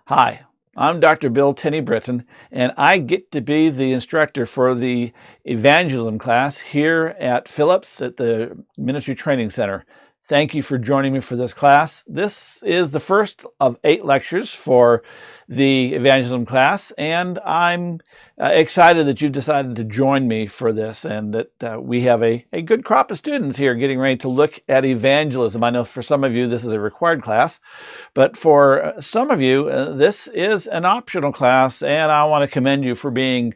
Hi, I'm Dr. Bill Tenny-Brittian, and I get to be the instructor for the Evangelism class here at Phillips at the Ministry Training Center. Thank you for joining me for this class. This is the first of 8 lectures for the Evangelism class, and I'm excited that you've decided to join me for this and that we have a good crop of students here getting ready to look at evangelism. I know for some of you this is a required class, but for some of you this is an optional class, and I want to commend you for being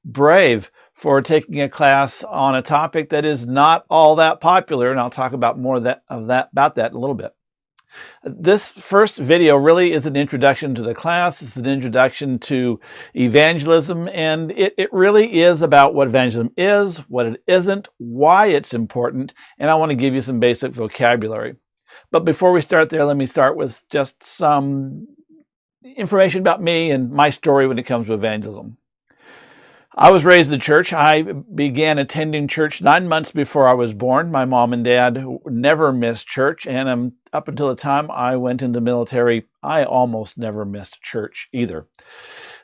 brave for taking a class on a topic that is not all that popular, and I'll talk about more about that in a little bit. This first video really is an introduction to the class. It's an introduction to evangelism, and it really is about what evangelism is, what it isn't, why it's important, and I want to give you some basic vocabulary. But before we start there, let me start with just some information about me and my story when it comes to evangelism. I was raised in the church. I began attending church 9 months before I was born. My mom and dad never missed church, and up until the time I went in the military, I almost never missed church either.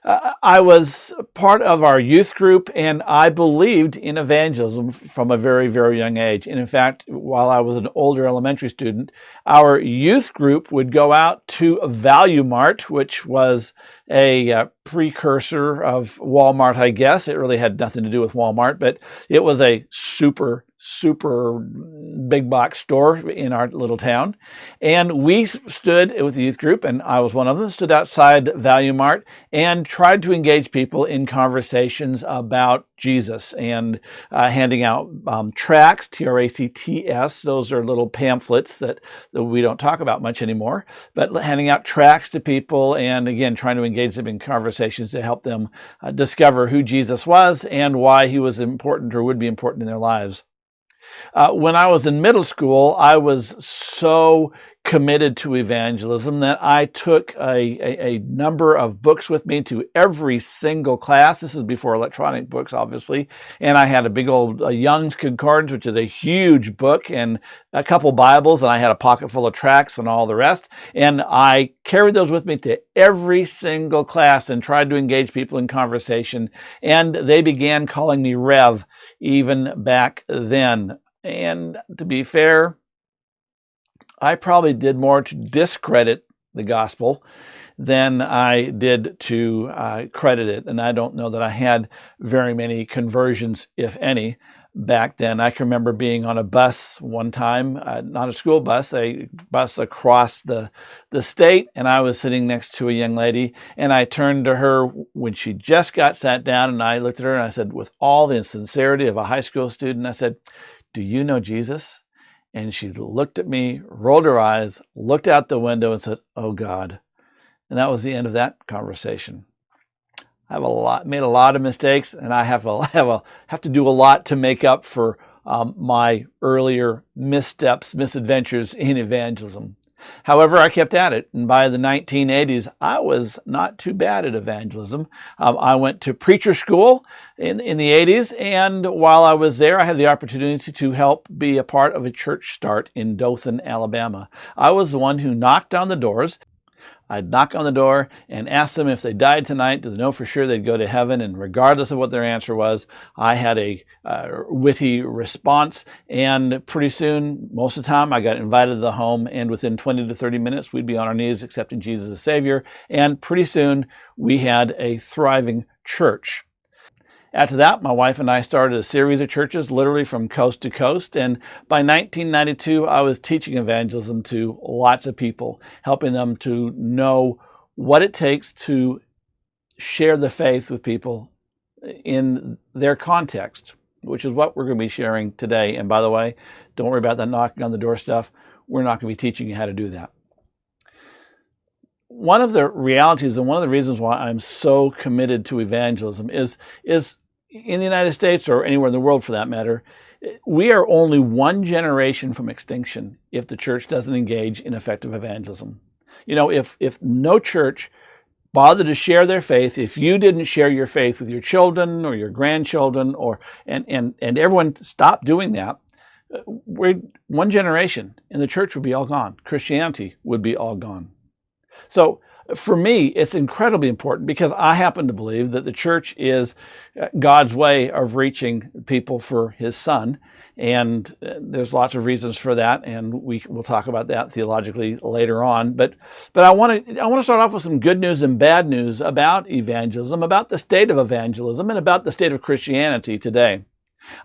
I was part of our youth group, and I believed in evangelism from a very, very young age. And in fact, while I was an older elementary student, our youth group would go out to Value Mart, which was a precursor of Walmart, I guess. It really had nothing to do with Walmart, but it was a super big box store in our little town. And we stood with the youth group, and I was one of them, stood outside Value Mart and tried to engage people in conversations about Jesus and handing out tracts, Tracts. Those are little pamphlets that we don't talk about much anymore, but handing out tracts to people and, again, trying to engage them in conversations to help them discover who Jesus was and why he was important or would be important in their lives. When I was in middle school, I was so committed to evangelism that I took a number of books with me to every single class. This is before electronic books, obviously. And I had a big old Young's Concordance, which is a huge book, and a couple Bibles, and I had a pocket full of tracts and all the rest. And I carried those with me to every single class and tried to engage people in conversation. And they began calling me Rev even back then. And to be fair, I probably did more to discredit the gospel than I did to credit it. And I don't know that I had very many conversions, if any, back then. I can remember being on a bus one time, not a school bus, a bus across the state, and I was sitting next to a young lady, and I turned to her when she just got sat down, and I looked at her and I said, with all the sincerity of a high school student, I said, "Do you know Jesus?" And she looked at me, rolled her eyes, looked out the window and said, "Oh God." And that was the end of that conversation. I have made a lot of mistakes, and I have to do a lot to make up for my earlier missteps, misadventures in evangelism. However, I kept at it, and by the 1980s, I was not too bad at evangelism. I went to preacher school in the 80s, and while I was there, I had the opportunity to help be a part of a church start in Dothan, Alabama. I was the one who knocked on the doors. I'd knock on the door and ask them if they died tonight, do they know for sure they'd go to heaven? And regardless of what their answer was, I had a witty response. And pretty soon, most of the time, I got invited to the home. And within 20 to 30 minutes, we'd be on our knees accepting Jesus as Savior. And pretty soon, we had a thriving church. After that, my wife and I started a series of churches literally from coast to coast. And by 1992, I was teaching evangelism to lots of people, helping them to know what it takes to share the faith with people in their context, which is what we're going to be sharing today. And by the way, don't worry about that knocking on the door stuff. We're not going to be teaching you how to do that. One of the realities and one of the reasons why I'm so committed to evangelism is in the United States, or anywhere in the world for that matter, we are only one generation from extinction if the church doesn't engage in effective evangelism. You know, if no church bothered to share their faith, if you didn't share your faith with your children or your grandchildren, and everyone stopped doing that, we're one generation and the church would be all gone. Christianity would be all gone. So For me, it's incredibly important because I happen to believe that the church is God's way of reaching people for his son. And there's lots of reasons for that, and we'll talk about that theologically later on. But I want to start off with some good news and bad news about evangelism, about the state of evangelism, and about the state of Christianity today.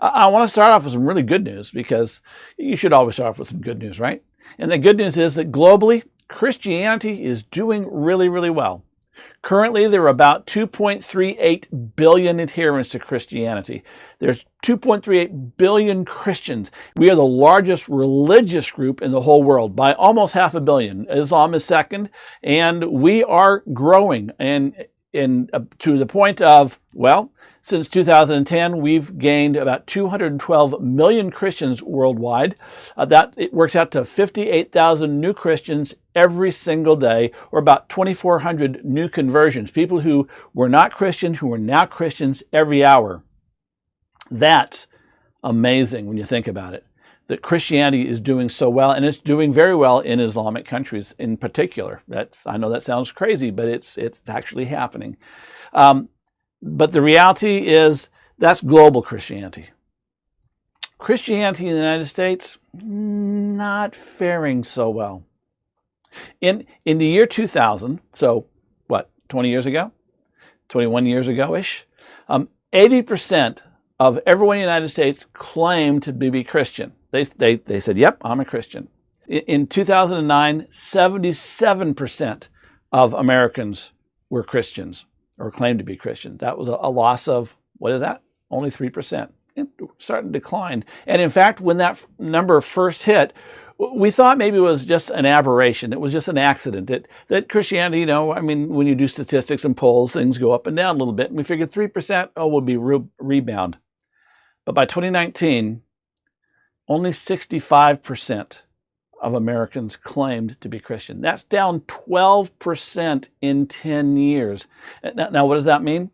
I want to start off with some really good news, because you should always start off with some good news, right? And the good news is that globally, Christianity is doing really, really well. Currently, there are about 2.38 billion adherents to Christianity. There's 2.38 billion Christians. We are the largest religious group in the whole world by almost 500 million. Islam is second, and we are growing. And to the point of, well, since 2010, we've gained about 212 million Christians worldwide. That it works out to 58,000 new Christians every single day, or about 2,400 new conversions, people who were not Christians who are now Christians every hour. That's amazing when you think about it, that Christianity is doing so well, and it's doing very well in Islamic countries in particular. I know that sounds crazy, but it's actually happening. But the reality is that's global Christianity. Christianity in the United States, not faring so well. In the year 2000, so what, 20 years ago? 21 years ago-ish? 80% of everyone in the United States claimed to be Christian. They said, yep, I'm a Christian. In 2009, 77% of Americans were Christians, or claimed to be Christian. That was a loss of, what is that? Only 3%. It started to decline. And in fact, when that number first hit, we thought maybe it was just an aberration. It was just an accident. That Christianity, when you do statistics and polls, things go up and down a little bit. And we figured 3%, will be rebound. But by 2019, only 65% of Americans claimed to be Christian. That's down 12% in 10 years. Now, what does that mean?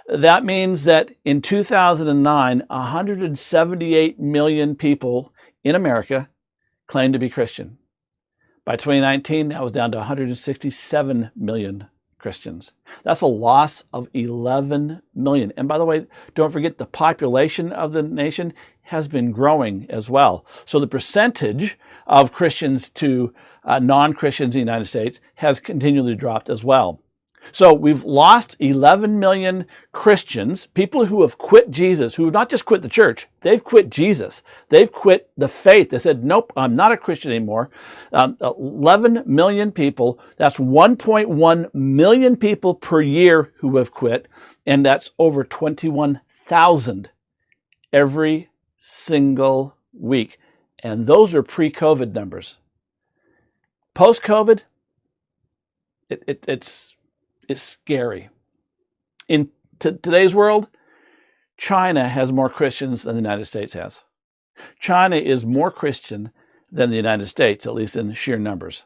That means that in 2009, 178 million people in America claimed to be Christian. By 2019, that was down to 167 million Christians. That's a loss of 11 million. And by the way, don't forget the population of the nation has been growing as well. So the percentage of Christians to non-Christians in the United States has continually dropped as well. So we've lost 11 million Christians, people who have quit Jesus, who have not just quit the church, they've quit Jesus. They've quit the faith. They said, nope, I'm not a Christian anymore. 11 million people, that's 1.1 million people per year who have quit, and that's over 21,000 every single week. And those are pre-COVID numbers. Post-COVID, it's scary. In today's world, China has more Christians than the United States has. China is more Christian than the United States, at least in sheer numbers.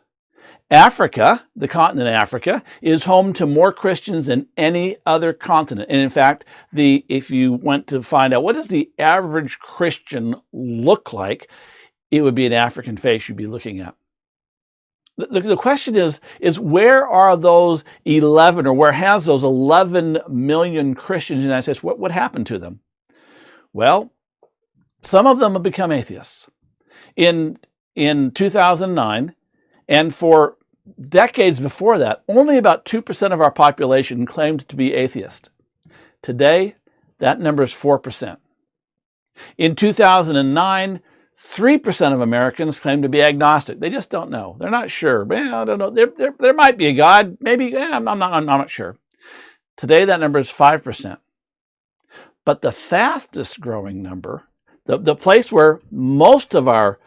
Africa, the continent of Africa, is home to more Christians than any other continent. And in fact, if you went to find out what does the average Christian look like, it would be an African face you'd be looking at. The question is where are those 11, or where has those 11 million Christians in the United States, what happened to them? Well, some of them have become atheists. In 2009, and for decades before that, only about 2% of our population claimed to be atheist. Today, that number is 4%. In 2009, 3% of Americans claim to be agnostic. They just don't know. They're not sure. I don't know. There might be a God. Maybe. I'm not sure. Today, that number is 5%. But the fastest growing number, the place where most of our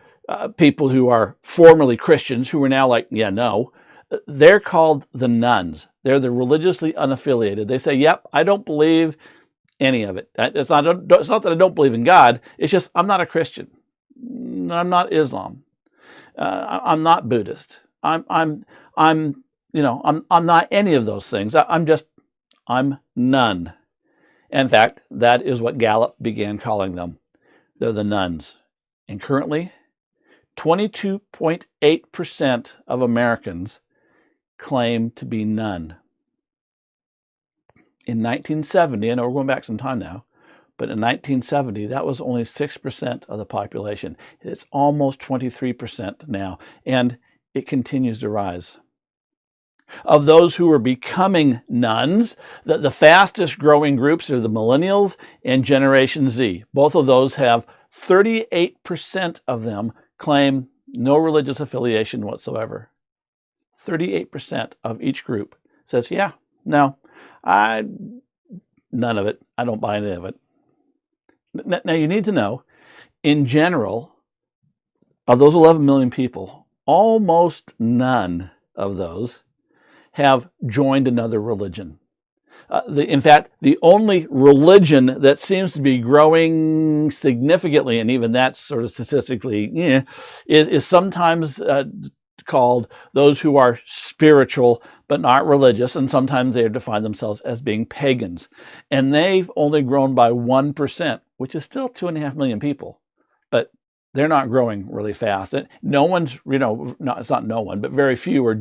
people who are formerly Christians, who are now like, yeah, no, they're called the nones. They're the religiously unaffiliated. They say, yep, I don't believe any of it. It's not that I don't believe in God. It's just I'm not a Christian. I'm not Islam. I'm not Buddhist. I'm not any of those things. I'm none. In fact, that is what Gallup began calling them. They're the nones. And currently, 22.8% of Americans claim to be none. In 1970, I know we're going back some time now, but in 1970, that was only 6% of the population. It's almost 23% now, and it continues to rise. Of those who are becoming nuns, the fastest growing groups are the millennials and Generation Z. Both of those have 38% of them claim no religious affiliation whatsoever. 38% of each group says, yeah, no, none of it. I don't buy any of it. Now, you need to know, in general, of those 11 million people, almost none of those have joined another religion. In fact, the only religion that seems to be growing significantly, and even that's sort of statistically, is sometimes called those who are spiritual but not religious, and sometimes they define themselves as being pagans. And they've only grown by 1%, which is still 2.5 million people. But they're not growing really fast. And no one's, it's not no one, but very few are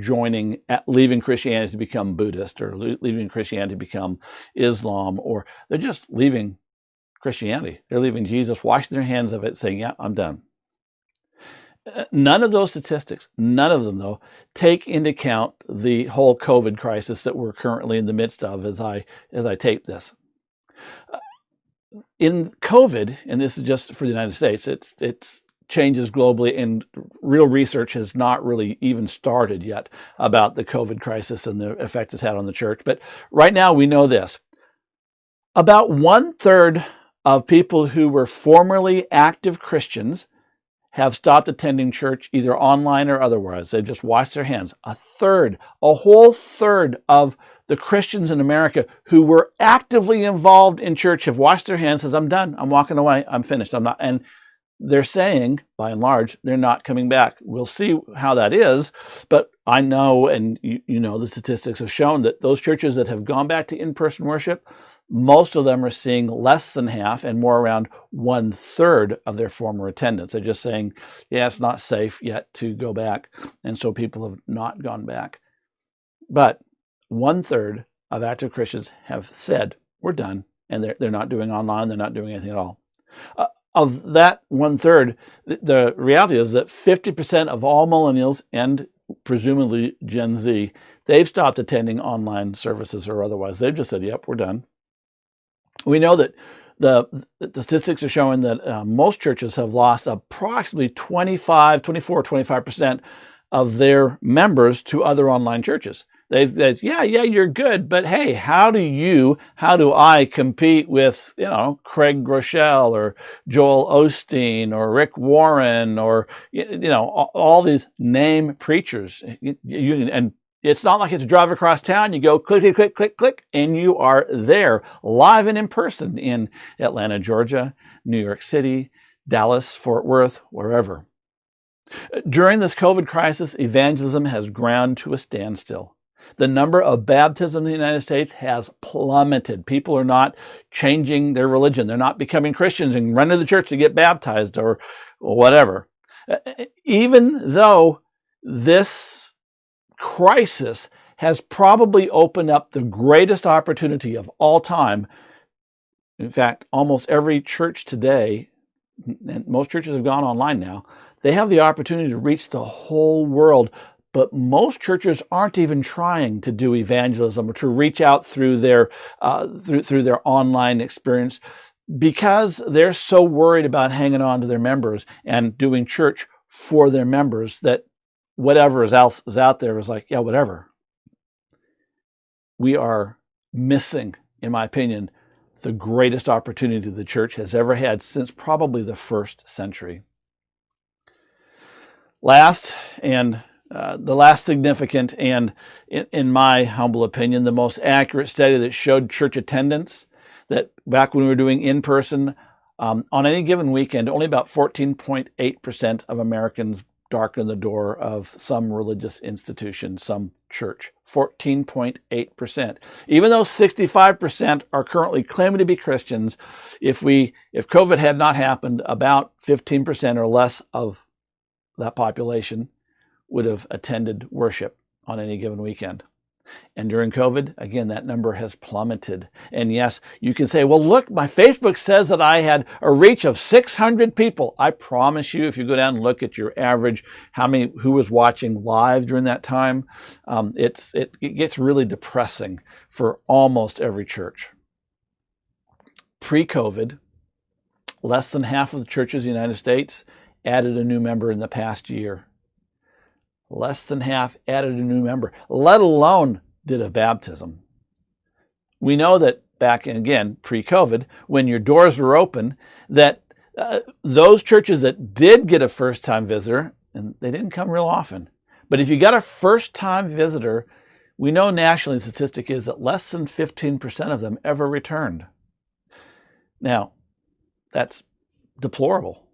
leaving Christianity to become Buddhist, or leaving Christianity to become Islam, or they're just leaving Christianity. They're leaving Jesus, washing their hands of it, saying, yeah, I'm done. None of those statistics, none of them, though, take into account the whole COVID crisis that we're currently in the midst of as I tape this. In COVID, and this is just for the United States, it's changes globally, and real research has not really even started yet about the COVID crisis and the effect it's had on the church. But right now we know this. About 1/3 of people who were formerly active Christians have stopped attending church, either online or otherwise. They've just washed their hands. A whole third of the Christians in America who were actively involved in church have washed their hands, says, I'm done, I'm walking away, I'm finished, I'm not. And they're saying, by and large, they're not coming back. We'll see how that is, but I know, and the statistics have shown that those churches that have gone back to in-person worship, most of them are seeing less than half and more around 1/3 of their former attendance. They're just saying, yeah, it's not safe yet to go back. And so people have not gone back. But 1/3 of active Christians have said, we're done. And they're not doing online. They're not doing anything at all. Of that 1/3, the reality is that 50% of all millennials and presumably Gen Z, they've stopped attending online services or otherwise. They've just said, yep, we're done. We know that the statistics are showing that most churches have lost approximately 25% of their members to other online churches. They've said, yeah, you're good, but hey, how do I compete with, Craig Groeschel or Joel Osteen or Rick Warren or, all these name preachers? And it's not like it's a drive across town. You go click, click, click, click, click, and you are there live and in person in Atlanta, Georgia, New York City, Dallas, Fort Worth, wherever. During this COVID crisis, evangelism has ground to a standstill. The number of baptisms in the United States has plummeted. People are not changing their religion. They're not becoming Christians and running to the church to get baptized or whatever. Even though this crisis has probably opened up the greatest opportunity of all time. In fact, almost every church today, and most churches have gone online now, they have the opportunity to reach the whole world. But most churches aren't even trying to do evangelism or to reach out through their through their online experience, because they're so worried about hanging on to their members and doing church for their members that whatever else is out there is like, yeah, whatever. We are missing, in my opinion, the greatest opportunity the church has ever had since probably the first century. Last, and the last significant, and in my humble opinion, the most accurate study that showed church attendance, that back when we were doing in-person, on any given weekend, only about 14.8% of Americans darken the door of some religious institution, some church. 14.8%. Even though 65% are currently claiming to be Christians, if COVID had not happened, about 15% or less of that population would have attended worship. on any given weekend. And during COVID, again, that number has plummeted. And yes, you can say, well, look, my Facebook says that I had a reach of 600 people. I promise you, if you go down and look at your average, who was watching live during that time, it gets really depressing for almost every church. Pre-COVID, less than half of the churches in the United States added a new member in the past year. Less than half added a new member, let alone did a baptism. We know that back, again, pre-COVID, when your doors were open, that those churches that did get a first-time visitor, and they didn't come real often, but if you got a first-time visitor, we know nationally the statistic is that less than 15% of them ever returned. Now, that's deplorable,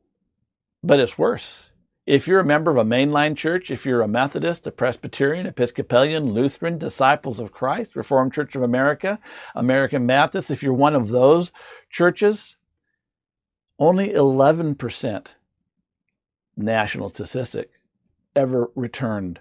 but it's worse. If you're a member of a mainline church, if you're a Methodist, a Presbyterian, Episcopalian, Lutheran, Disciples of Christ, Reformed Church of America, American Baptist, if you're one of those churches, only 11%, national statistic, ever returned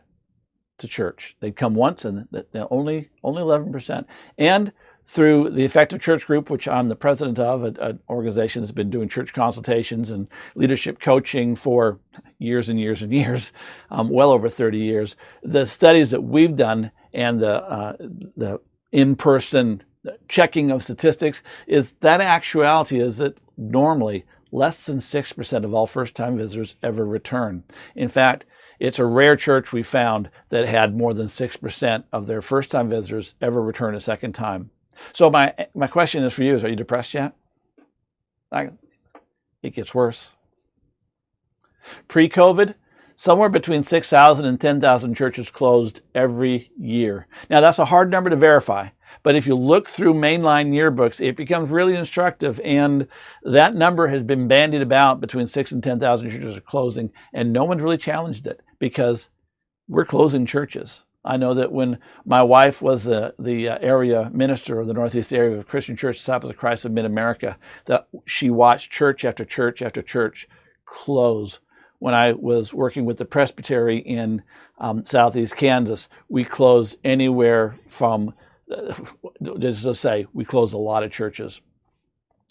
to church. They'd come once, and only 11%. And through the Effective Church Group, which I'm the president of, an organization that's been doing church consultations and leadership coaching for years and years and years, well over 30 years, the studies that we've done and the in-person checking of statistics is that actuality is that normally less than 6% of all first-time visitors ever return. In fact, it's a rare church we found that had more than 6% of their first-time visitors ever return a second time. So my question is for you: are you depressed yet? It gets worse. Pre-COVID, somewhere between 6,000 and 10,000 churches closed every year. Now, that's a hard number to verify, but if you look through mainline yearbooks, it becomes really instructive, and that number has been bandied about between 6,000 and 10,000 churches are closing, and no one's really challenged it because we're closing churches. I know that when my wife was the area minister of the Northeast area of Christian Church, Disciples of Christ of Mid-America, that she watched church after church after church close. When I was working with the Presbytery in Southeast Kansas, we closed anywhere from, just to say, we closed a lot of churches.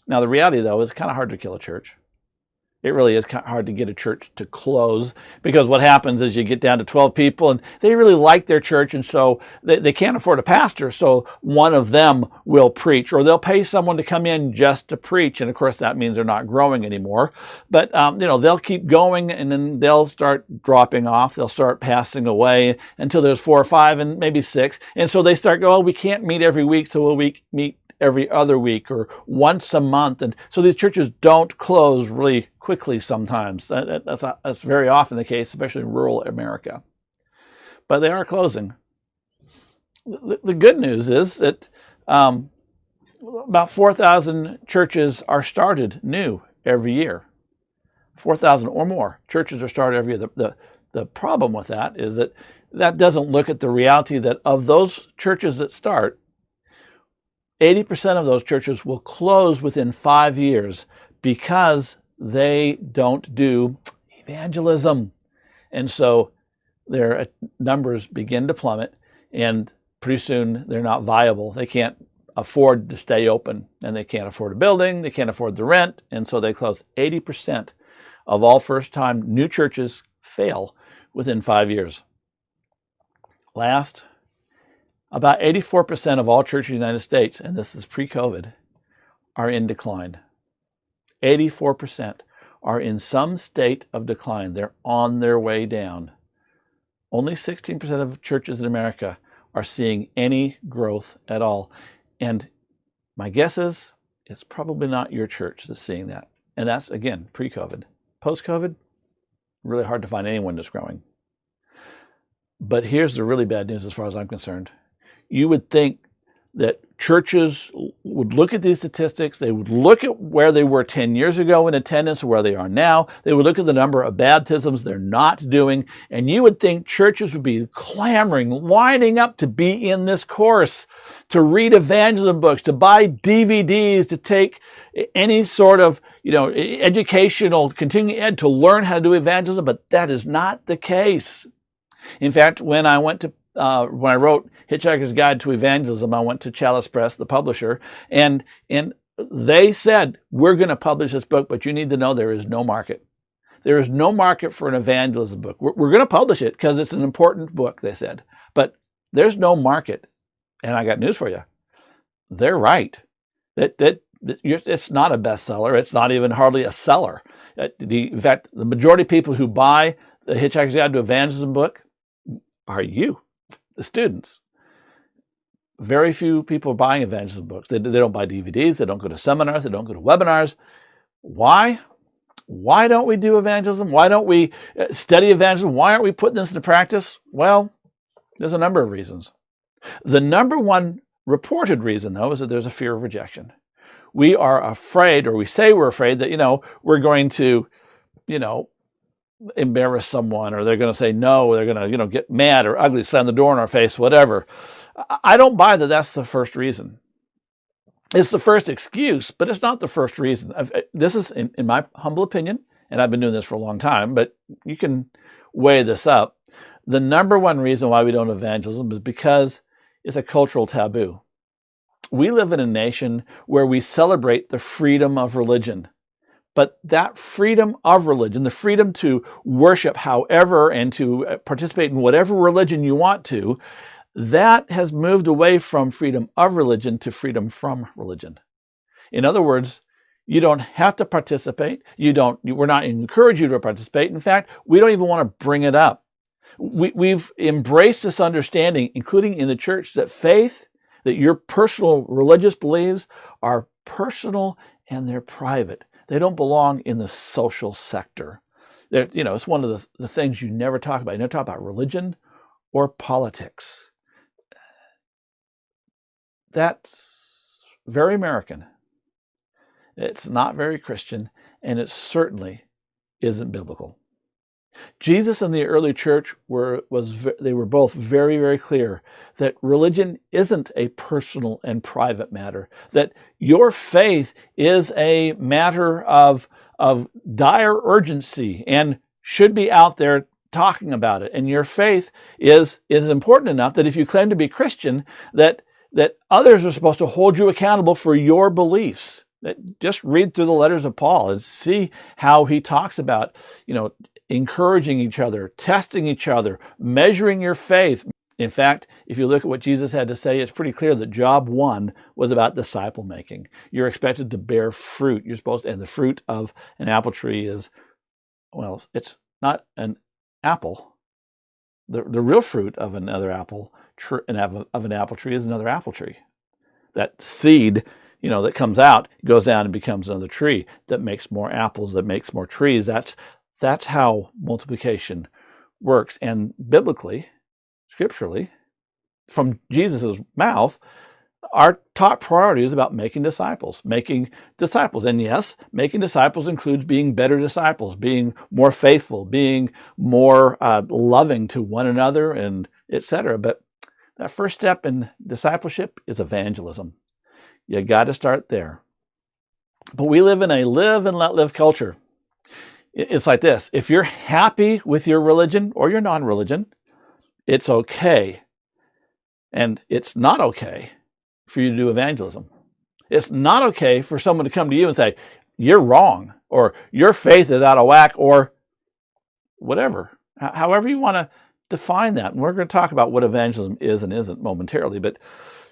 Now, the reality, though, is it's kind of hard to kill a church. It really is hard to get a church to close, because what happens is you get down to 12 people and they really like their church, and so they can't afford a pastor, so one of them will preach, or they'll pay someone to come in just to preach, and of course that means they're not growing anymore. But they'll keep going, and then they'll start dropping off. They'll start passing away until there's 4 or 5 and maybe 6, and so they start going, oh, we can't meet every week, so we'll meet every other week or once a month. And so these churches don't close really quickly sometimes. That's very often the case, especially in rural America. But they are closing. The good news is that about 4,000 churches are started new every year. 4,000 or more churches are started every year. The problem with that is that doesn't look at the reality that of those churches that start, 80% of those churches will close within 5 years because they don't do evangelism. And so their numbers begin to plummet, and pretty soon they're not viable. They can't afford to stay open, and they can't afford a building, they can't afford the rent, and so they close. 80% of all first-time new churches fail within 5 years. Last, about 84% of all churches in the United States, and this is pre-COVID, are in decline. 84% are in some state of decline. They're on their way down. Only 16% of churches in America are seeing any growth at all. And my guess is it's probably not your church that's seeing that. And that's, again, pre-COVID. Post-COVID, really hard to find anyone that's growing. But here's the really bad news as far as I'm concerned. You would think that churches would look at these statistics, they would look at where they were 10 years ago in attendance, where they are now, they would look at the number of baptisms they're not doing, and you would think churches would be clamoring, lining up to be in this course, to read evangelism books, to buy DVDs, to take any sort of educational continuing ed to learn how to do evangelism, but that is not the case. In fact, when I went to when I wrote Hitchhiker's Guide to Evangelism, I went to Chalice Press, the publisher, and they said, we're going to publish this book, but you need to know there is no market. There is no market for an evangelism book. We're going to publish it because it's an important book, they said, but there's no market. And I got news for you. They're right. It's not a bestseller. It's not even hardly a seller. In fact, the majority of people who buy the Hitchhiker's Guide to Evangelism book are you, the students. Very few people are buying evangelism books. They don't buy DVDs. They don't go to seminars. They don't go to webinars. Why? Why don't we do evangelism? Why don't we study evangelism? Why aren't we putting this into practice? Well, there's a number of reasons. The number one reported reason, though, is that there's a fear of rejection. We are afraid, or we say we're afraid that, we're going to, embarrass someone, or they're going to say no, or they're going to, get mad or ugly, slam the door in our face, whatever. I don't buy that that's the first reason. It's the first excuse, but it's not the first reason. This is, in my humble opinion, and I've been doing this for a long time, but you can weigh this up. The number one reason why we don't evangelism is because it's a cultural taboo. We live in a nation where we celebrate the freedom of religion. But that freedom of religion, the freedom to worship however and to participate in whatever religion you want to, that has moved away from freedom of religion to freedom from religion. In other words, you don't have to participate. We're not encouraging you to participate. In fact, we don't even want to bring it up. We've embraced this understanding, including in the church, that faith, that your personal religious beliefs are personal and they're private. They don't belong in the social sector. It's one of the things you never talk about. You never talk about religion or politics. That's very American. It's not very Christian, and it certainly isn't biblical. Jesus and the early church were both very, very clear that religion isn't a personal and private matter, that your faith is a matter of dire urgency and should be out there talking about it. And your faith is important enough that if you claim to be Christian, that others are supposed to hold you accountable for your beliefs. Just read through the letters of Paul and see how he talks about, encouraging each other, testing each other, measuring your faith. In fact, if you look at what Jesus had to say, it's pretty clear that job one was about disciple making. You're expected to bear fruit. And the fruit of an apple tree is, well, it's not an apple. The real fruit of another apple of an apple tree is another apple tree. That seed, that comes out, goes down and becomes another tree that makes more apples, that makes more trees. That's how multiplication works. And biblically, scripturally, from Jesus' mouth, our top priority is about making disciples. And yes, making disciples includes being better disciples, being more faithful, being more loving to one another, and etc. But that first step in discipleship is evangelism. You got to start there. But we live in a live and let live culture. It's like this. If you're happy with your religion or your non-religion, it's okay. And it's not okay for you to do evangelism. It's not okay for someone to come to you and say, you're wrong, or your faith is out of whack, or whatever. However you want to define that. And we're going to talk about what evangelism is and isn't momentarily. But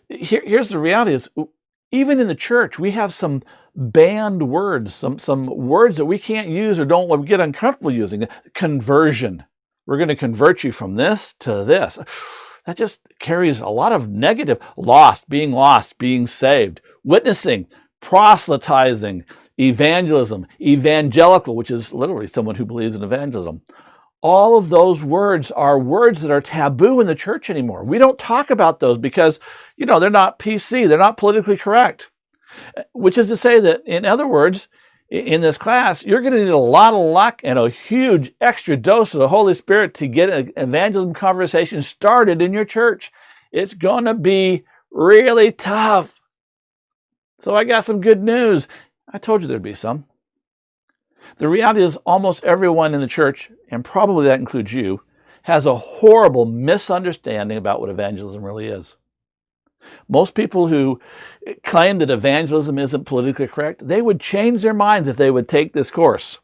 here's the reality is, even in the church, we have some banned words, some words that we can't use or don't get uncomfortable using. Conversion. We're going to convert you from this to this. That just carries a lot of negative. Lost, being saved. Witnessing, proselytizing, evangelism, evangelical, which is literally someone who believes in evangelism. All of those words are words that are taboo in the church anymore. We don't talk about those because, they're not PC. They're not politically correct. Which is to say that, in other words, in this class, you're going to need a lot of luck and a huge extra dose of the Holy Spirit to get an evangelism conversation started in your church. It's going to be really tough. So I got some good news. I told you there'd be some. The reality is almost everyone in the church, and probably that includes you, has a horrible misunderstanding about what evangelism really is. Most people who claim that evangelism isn't politically correct, they would change their minds if they would take this course.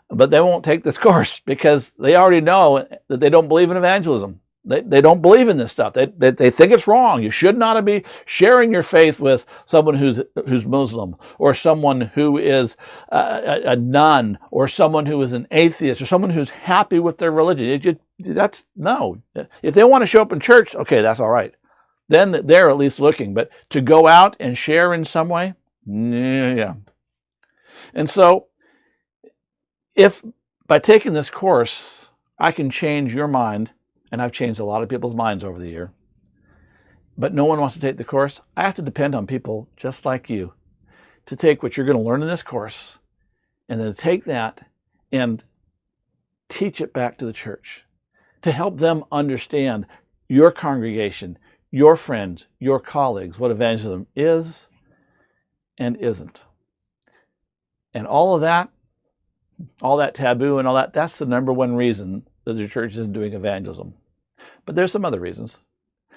But they won't take this course because they already know that they don't believe in evangelism. They don't believe in this stuff. They think it's wrong. You should not be sharing your faith with someone who's Muslim, or someone who is a nun, or someone who is an atheist, or someone who's happy with their religion. No. If they want to show up in church, okay, that's all right. Then they're at least looking. But to go out and share in some way, yeah. And so, if by taking this course, I can change your mind, and I've changed a lot of people's minds over the year, but no one wants to take the course, I have to depend on people just like you to take what you're going to learn in this course and then take that and teach it back to the church to help them understand your congregation, your friends, your colleagues, what evangelism is and isn't. And all that taboo and all that, that's the number one reason that the church isn't doing evangelism. But there's some other reasons.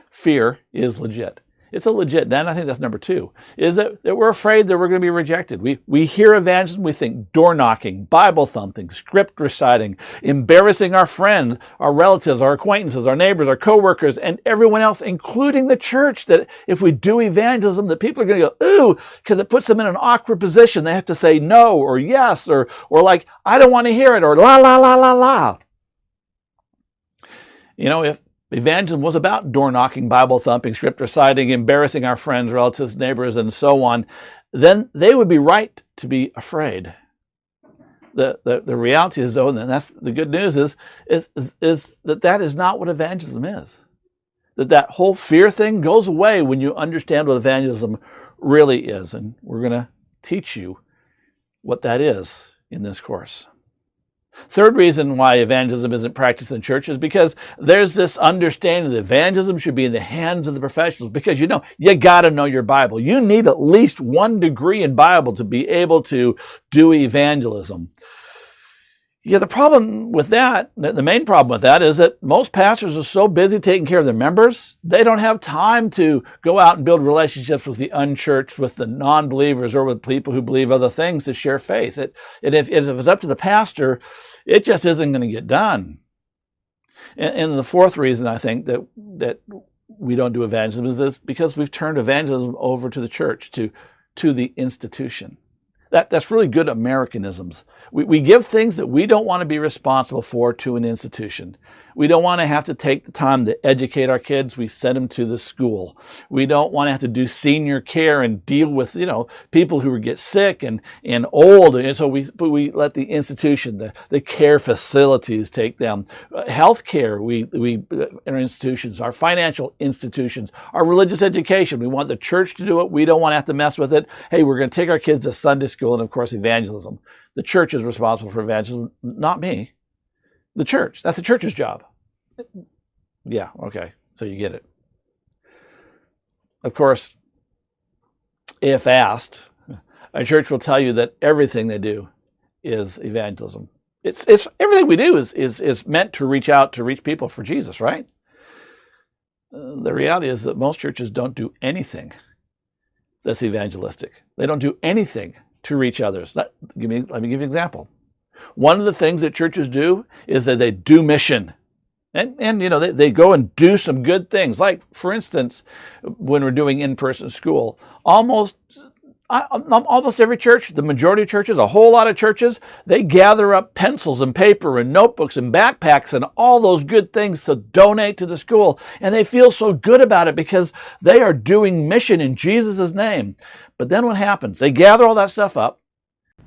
Fear is legit. It's a legit, and I think that's number two, is that we're afraid that we're going to be rejected. We hear evangelism, we think door knocking, Bible thumping, script reciting, embarrassing our friends, our relatives, our acquaintances, our neighbors, our coworkers, and everyone else, including the church, that if we do evangelism, that people are going to go, ooh, because it puts them in an awkward position. They have to say no or yes, or like, I don't want to hear it, or la, la, la, la, la. You know, if evangelism was about door knocking, Bible thumping, script reciting, embarrassing our friends, relatives, neighbors, and so on, then they would be right to be afraid. The reality is, though, and that's the good news is that is not what evangelism is. That whole fear thing goes away when you understand what evangelism really is. And we're going to teach you what that is in this course. Third reason why evangelism isn't practiced in church is because there's this understanding that evangelism should be in the hands of the professionals, because you got to know your Bible. You need at least 1 degree in Bible to be able to do evangelism. Yeah, the problem with that, the main problem with that, is that most pastors are so busy taking care of their members, they don't have time to go out and build relationships with the unchurched, with the non-believers, or with people who believe other things to share faith. If it's up to the pastor, it just isn't going to get done. And the fourth reason I think that we don't do evangelism is because we've turned evangelism over to the church, to the institution. That's really good Americanisms. We give things that we don't want to be responsible for to an institution. We don't want to have to take the time to educate our kids. We send them to the school. We don't want to have to do senior care and deal with, people who get sick and old. And so we let the institution, the care facilities take them. Health care, we in our institutions, our financial institutions, our religious education. We want the church to do it. We don't want to have to mess with it. Hey, we're going to take our kids to Sunday school, and of course, evangelism. The church is responsible for evangelism, not me. The church. That's the church's job. Yeah, okay. So you get it. Of course, if asked, a church will tell you that everything they do is evangelism. It's everything we do is meant to reach out to reach people for Jesus, right? The reality is that most churches don't do anything that's evangelistic. They don't do anything to reach others. Let me give you an example. One of the things that churches do is that they do mission. And they go and do some good things. Like, for instance, when we're doing in-person school, almost every church, the majority of churches, a whole lot of churches, they gather up pencils and paper and notebooks and backpacks and all those good things to donate to the school. And they feel so good about it because they are doing mission in Jesus' name. But then what happens? They gather all that stuff up,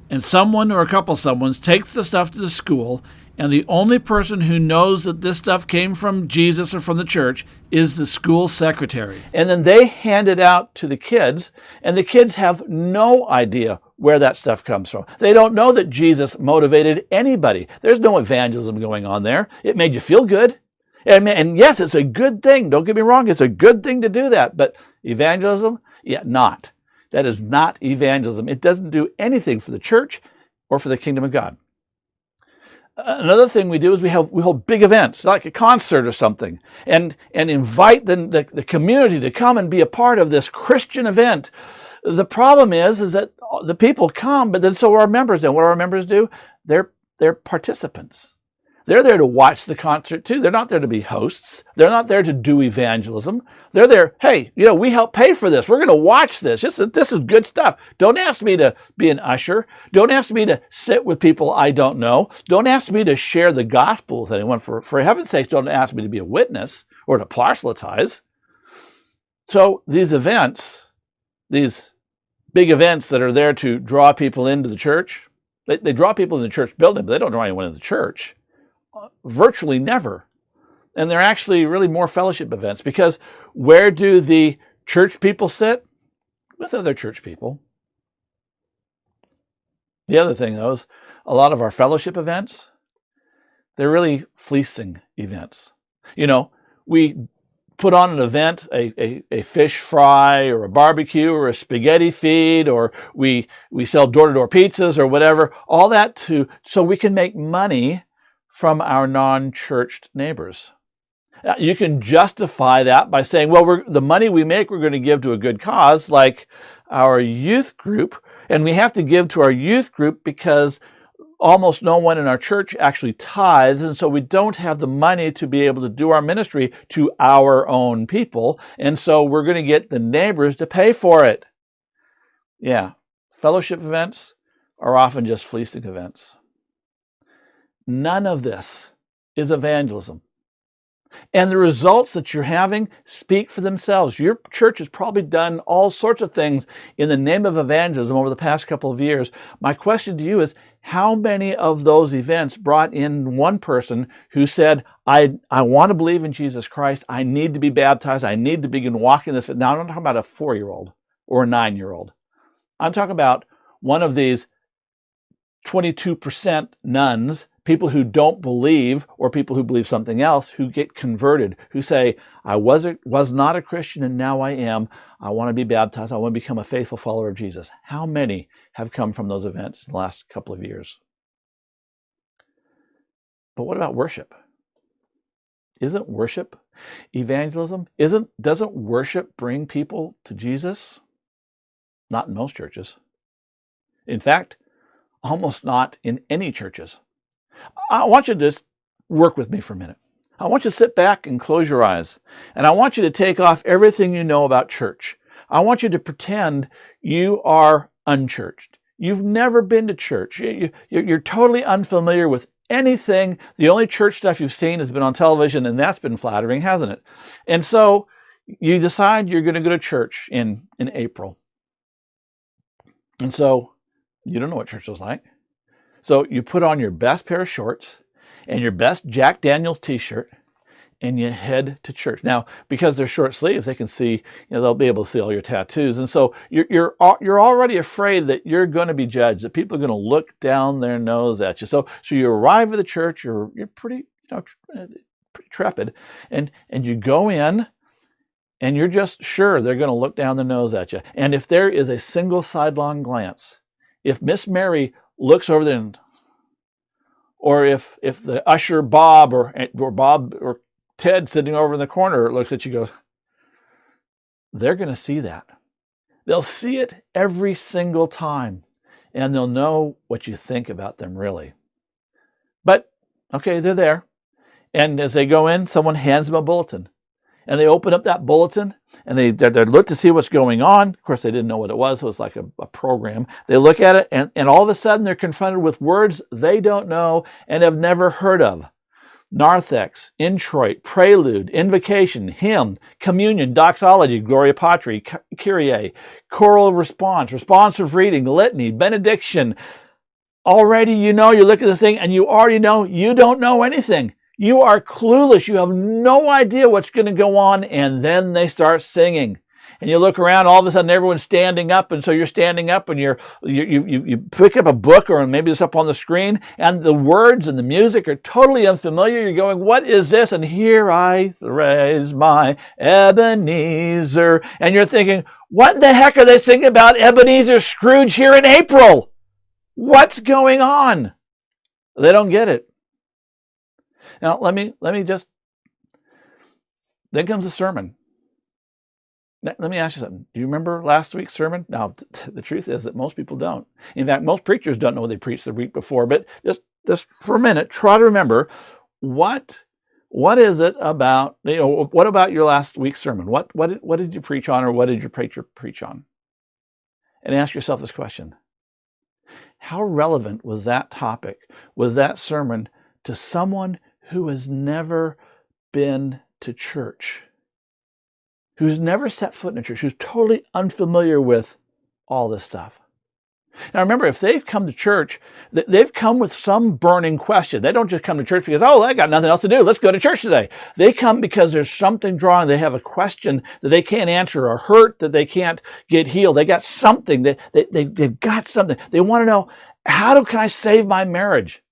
and someone or a couple someones takes the stuff to the school, and the only person who knows that this stuff came from Jesus or from the church is the school secretary. And then they hand it out to the kids, and the kids have no idea where that stuff comes from. They don't know that Jesus motivated anybody. There's no evangelism going on there. It made you feel good. And yes, it's a good thing. Don't get me wrong. It's a good thing to do that. But evangelism? Yeah, not. That is not evangelism. It doesn't do anything for the church or for the kingdom of God. Another thing we do is we hold big events, like a concert or something, and invite the community to come and be a part of this Christian event. The problem is that the people come, but then so are our members. And what do our members do? They're participants. They're there to watch the concert too. They're not there to be hosts. They're not there to do evangelism. They're there, hey, we help pay for this. We're going to watch this. This is good stuff. Don't ask me to be an usher. Don't ask me to sit with people I don't know. Don't ask me to share the gospel with anyone. For heaven's sakes, don't ask me to be a witness or to proselytize. So these events, these big events that are there to draw people into the church, they draw people in the church building, but they don't draw anyone in the church. Virtually never. And they're actually really more fellowship events, because where do the church people sit? With other church people. The other thing, though, is a lot of our fellowship events, they're really fleecing events. We put on an event, a fish fry or a barbecue or a spaghetti feed, or we sell door-to-door pizzas or whatever, all that so we can make money from our non-churched neighbors. You can justify that by saying, well, the money we make, we're going to give to a good cause, like our youth group. And we have to give to our youth group because almost no one in our church actually tithes. And so we don't have the money to be able to do our ministry to our own people. And so we're going to get the neighbors to pay for it. Yeah, fellowship events are often just fleecing events. None of this is evangelism. And the results that you're having speak for themselves. Your church has probably done all sorts of things in the name of evangelism over the past couple of years. My question to you is, how many of those events brought in one person who said, I want to believe in Jesus Christ. I need to be baptized. I need to begin walking this. Now, I'm not talking about a 4-year-old or a 9-year-old. I'm talking about one of these 22% nuns, people who don't believe, or people who believe something else, who get converted, who say, I was not a Christian and now I am. I want to be baptized. I want to become a faithful follower of Jesus. How many have come from those events in the last couple of years? But what about worship? Isn't worship evangelism? Doesn't worship bring people to Jesus? Not in most churches. In fact, almost not in any churches. I want you to just work with me for a minute. I want you to sit back and close your eyes. And I want you to take off everything you know about church. I want you to pretend you are unchurched. You've never been to church. You're totally unfamiliar with anything. The only church stuff you've seen has been on television, and that's been flattering, hasn't it? And so you decide you're going to go to church in April. And so you don't know what church is like. So you put on your best pair of shorts and your best Jack Daniels t-shirt, and you head to church. Now, because they're short sleeves, they can see, they'll be able to see all your tattoos. And so you're already afraid that you're going to be judged, that people are going to look down their nose at you. So you arrive at the church, you're pretty, pretty trepid, and you go in, and you're just sure they're going to look down their nose at you. And if there is a single sidelong glance, if Miss Mary looks over there, or if the usher Bob or Bob or Ted sitting over in the corner looks at you and goes, they're going to see that. They'll see it every single time, and they'll know what you think about them, really. But, okay, they're there. And as they go in, someone hands them a bulletin. And they open up that bulletin, and they look to see what's going on. Of course, they didn't know what it was. It was like a program. They look at it, and all of a sudden, they're confronted with words they don't know and have never heard of. Narthex, introit, prelude, invocation, hymn, communion, doxology, Gloria Patri, Kyrie, choral response, responsive reading, litany, benediction. Already you look at this thing, and you already know you don't know anything. You are clueless. You have no idea what's going to go on, and then they start singing. And you look around, all of a sudden everyone's standing up, and so you're standing up, and you pick up a book, or maybe it's up on the screen, and the words and the music are totally unfamiliar. You're going, what is this? And here I raise my Ebenezer. And you're thinking, what the heck are they singing about Ebenezer Scrooge here in April? What's going on? They don't get it. Now, let me just, then comes the sermon. Let me ask you something. Do you remember last week's sermon? Now, the truth is that most people don't. In fact, most preachers don't know they preached the week before, but just for a minute, try to remember what is it about, what about your last week's sermon? What did you preach on, or what did your preacher preach on? And ask yourself this question. How relevant was that topic, was that sermon to someone who has never been to church, who's never set foot in a church, who's totally unfamiliar with all this stuff? Now remember, if they've come to church, they've come with some burning question. They don't just come to church because, oh, I got nothing else to do, let's go to church today. They come because there's something drawing. They have a question that they can't answer, or hurt that they can't get healed. They got something. They've got something. They want to know, how can I save my marriage?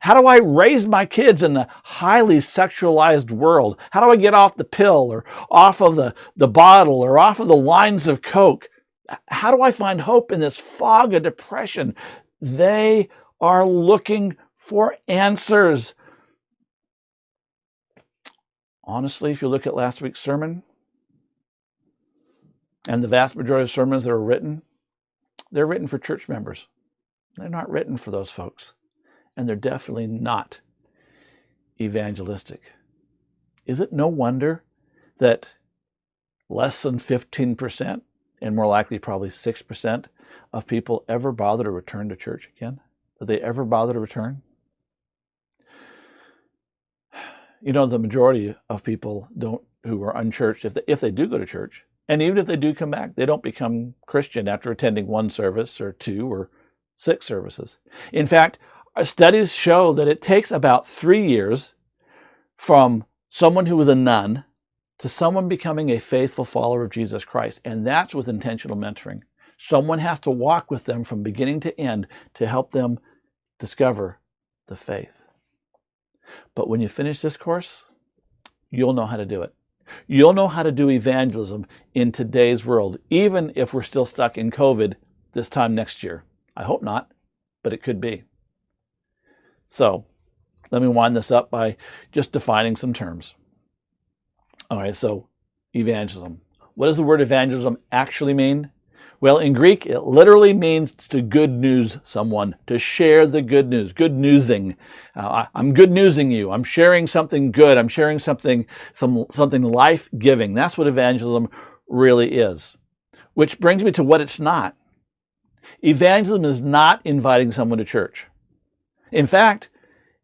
How do I raise my kids in the highly sexualized world? How do I get off the pill, or off of the bottle, or off of the lines of Coke? How do I find hope in this fog of depression? They are looking for answers. Honestly, if you look at last week's sermon, and the vast majority of sermons that are written, they're written for church members. They're not written for those folks. And they're definitely not evangelistic. Is it no wonder that less than 15%, and more likely probably 6%, of people ever bother to return to church again? That they ever bother to return? The majority of people who are unchurched, if they do go to church, and even if they do come back, they don't become Christian after attending one service or two or 6 services. In fact, studies show that it takes about 3 years from someone who was a nun to someone becoming a faithful follower of Jesus Christ. And that's with intentional mentoring. Someone has to walk with them from beginning to end to help them discover the faith. But when you finish this course, you'll know how to do it. You'll know how to do evangelism in today's world, even if we're still stuck in COVID this time next year. I hope not, but it could be. So let me wind this up by just defining some terms. All right, so evangelism. What does the word evangelism actually mean? Well, in Greek, it literally means to good news someone, to share the good news, good newsing. I'm good newsing you. I'm sharing something good. I'm sharing something life-giving. That's what evangelism really is. Which brings me to what it's not. Evangelism is not inviting someone to church. In fact,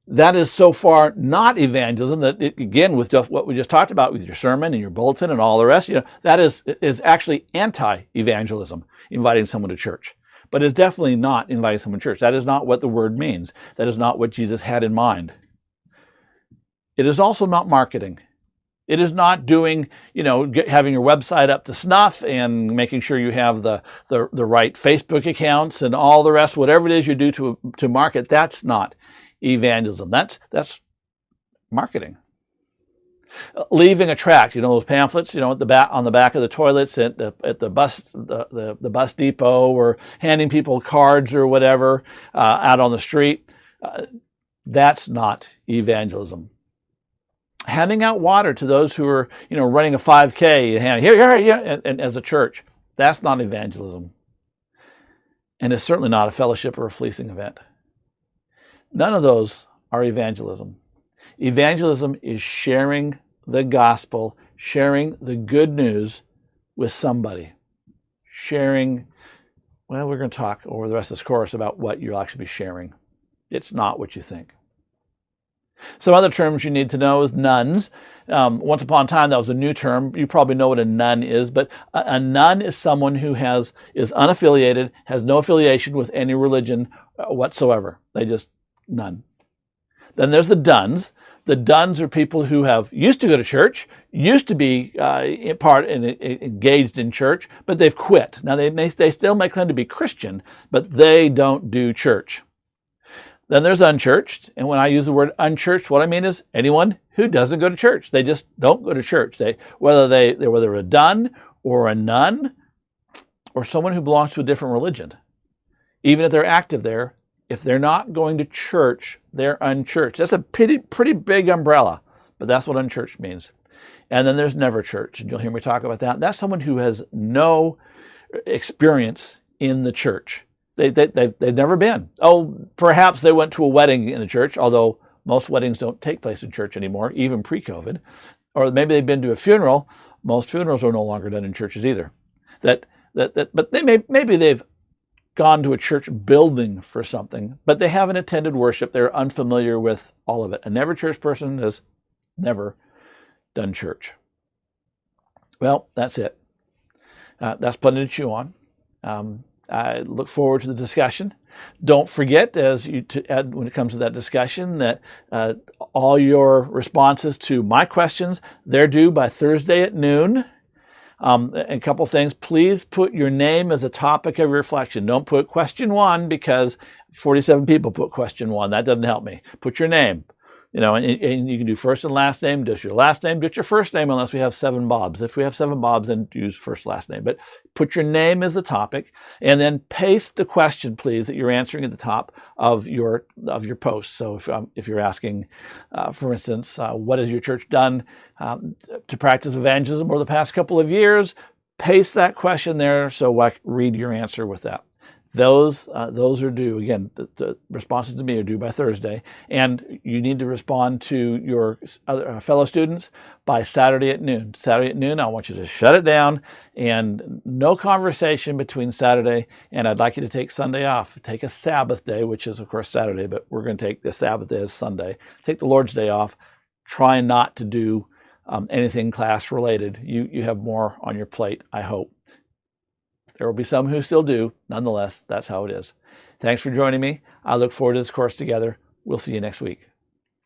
that is so far not evangelism that, again, with just what we just talked about with your sermon and your bulletin and all the rest, that is actually anti-evangelism, inviting someone to church. But it's definitely not inviting someone to church. That is not what the word means. That is not what Jesus had in mind. It is also not marketing. It is not doing, having your website up to snuff and making sure you have the right Facebook accounts and all the rest, whatever it is you do to market. That's not evangelism. That's marketing. Leaving a tract, those pamphlets, at the back, on the back of the toilets at the bus depot, or handing people cards or whatever out on the street. That's not evangelism. Handing out water to those who are, running a 5K, and as a church, that's not evangelism. And it's certainly not a fellowship or a fleecing event. None of those are evangelism. Evangelism is sharing the gospel, sharing the good news with somebody. We're going to talk over the rest of this course about what you'll actually be sharing. It's not what you think. Some other terms you need to know is nuns. Once upon a time, that was a new term. You probably know what a nun is, but a nun is someone who is unaffiliated, has no affiliation with any religion whatsoever. They just none. Then there's the duns. The duns are people who used to go to church, used to be engaged in church, but they've quit. Now they still may claim to be Christian, but they don't do church. Then there's unchurched, and when I use the word unchurched, what I mean is anyone who doesn't go to church. They just don't go to church. Whether they're a dun or a nun or someone who belongs to a different religion. Even if they're active there, If they're not going to church, they're unchurched. That's a pretty big umbrella, but that's what unchurched means. And then there's never church, and you'll hear me talk about that. That's someone who has no experience in the church. They've never been. Oh, perhaps they went to a wedding in the church, although most weddings don't take place in church anymore, even pre-COVID. Or maybe they've been to a funeral. Most funerals are no longer done in churches either. But maybe they've gone to a church building for something, but they haven't attended worship. They're unfamiliar with all of it. A never church person has never done church. Well, that's it. That's plenty to chew on. I look forward to the discussion. Don't forget, when it comes to that discussion, that all your responses to my questions, they're due by Thursday at noon. And a couple things, please put your name as a topic of reflection. Don't put question 1 because 47 people put question 1. That doesn't help me. Put your name. And you can do first and last name, just your last name, just your first name, unless we have 7 Bobs. If we have 7 Bobs, then use first, last name. But put your name as the topic, and then paste the question, please, that you're answering at the top of your post. So if you're asking, for instance, what has your church done to practice evangelism over the past couple of years, paste that question there so I can read your answer with that. Those are due. Again, the responses to me are due by Thursday, and you need to respond to your other fellow students by Saturday at noon. Saturday at noon, I want you to shut it down, and no conversation between Saturday, and I'd like you to take Sunday off. Take a Sabbath day, which is, of course, Saturday, but we're going to take the Sabbath day as Sunday. Take the Lord's Day off. Try not to do anything class-related. You have more on your plate, I hope. There will be some who still do. Nonetheless, that's how it is. Thanks for joining me. I look forward to this course together. We'll see you next week.